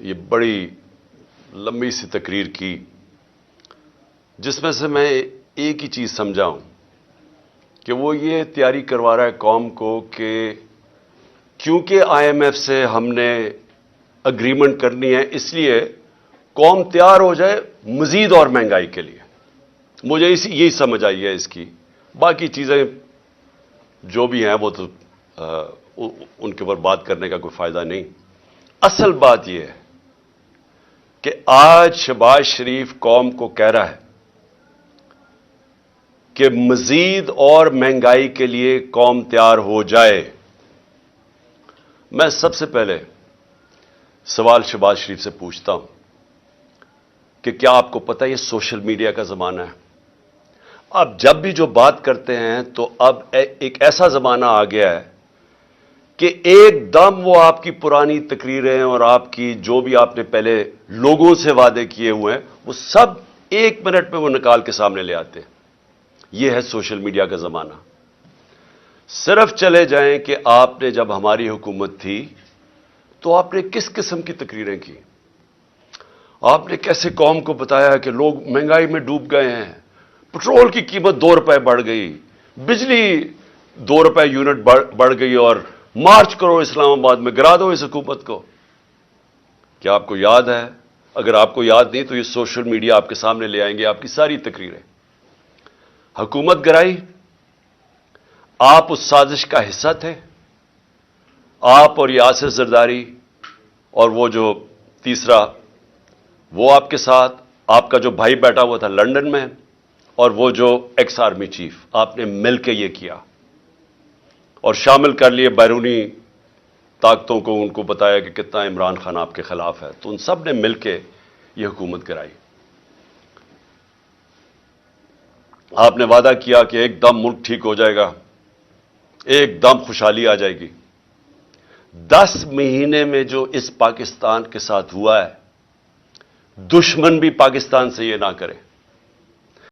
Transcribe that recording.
یہ بڑی لمبی سی تقریر کی، جس میں سے میں ایک ہی چیز سمجھا ہوں کہ وہ یہ تیاری کروا رہا ہے قوم کو کہ کیونکہ آئی ایم ایف سے ہم نے اگریمنٹ کرنی ہے، اس لیے قوم تیار ہو جائے مزید اور مہنگائی کے لیے۔ مجھے یہی سمجھ آئی ہے اس کی، باقی چیزیں جو بھی ہیں وہ تو ان کے اوپر بات کرنے کا کوئی فائدہ نہیں۔ اصل بات یہ ہے کہ آج شہباز شریف قوم کو کہہ رہا ہے کہ مزید اور مہنگائی کے لیے قوم تیار ہو جائے۔ میں سب سے پہلے سوال شہباز شریف سے پوچھتا ہوں کہ کیا آپ کو پتہ ہے یہ سوشل میڈیا کا زمانہ ہے؟ اب جب بھی جو بات کرتے ہیں تو اب ایک ایسا زمانہ آ گیا ہے کہ ایک دم وہ آپ کی پرانی تقریریں اور آپ کی جو بھی آپ نے پہلے لوگوں سے وعدے کیے ہوئے ہیں وہ سب ایک منٹ میں وہ نکال کے سامنے لے آتے ہیں۔ یہ ہے سوشل میڈیا کا زمانہ۔ صرف چلے جائیں کہ آپ نے جب ہماری حکومت تھی تو آپ نے کس قسم کی تقریریں کی؟ آپ نے کیسے قوم کو بتایا کہ لوگ مہنگائی میں ڈوب گئے ہیں، پٹرول کی قیمت 2 روپے بڑھ گئی، بجلی 2 روپے یونٹ بڑھ گئی، اور مارچ کرو اسلام آباد میں، گرا دو اس حکومت کو۔ کیا آپ کو یاد ہے؟ اگر آپ کو یاد نہیں تو یہ سوشل میڈیا آپ کے سامنے لے آئیں گے آپ کی ساری تقریریں۔ حکومت گرائی، آپ اس سازش کا حصہ تھے، آپ اور یاسر زرداری اور وہ جو تیسرا وہ آپ کے ساتھ، آپ کا جو بھائی بیٹھا ہوا تھا لندن میں، اور وہ جو ایکس آرمی چیف، آپ نے مل کے یہ کیا اور شامل کر لیے بیرونی طاقتوں کو، ان کو بتایا کہ کتنا عمران خان آپ کے خلاف ہے، تو ان سب نے مل کے یہ حکومت گرائی۔ آپ نے وعدہ کیا کہ ایک دم ملک ٹھیک ہو جائے گا، ایک دم خوشحالی آ جائے گی۔ 10 مہینے میں جو اس پاکستان کے ساتھ ہوا ہے، دشمن بھی پاکستان سے یہ نہ کرے۔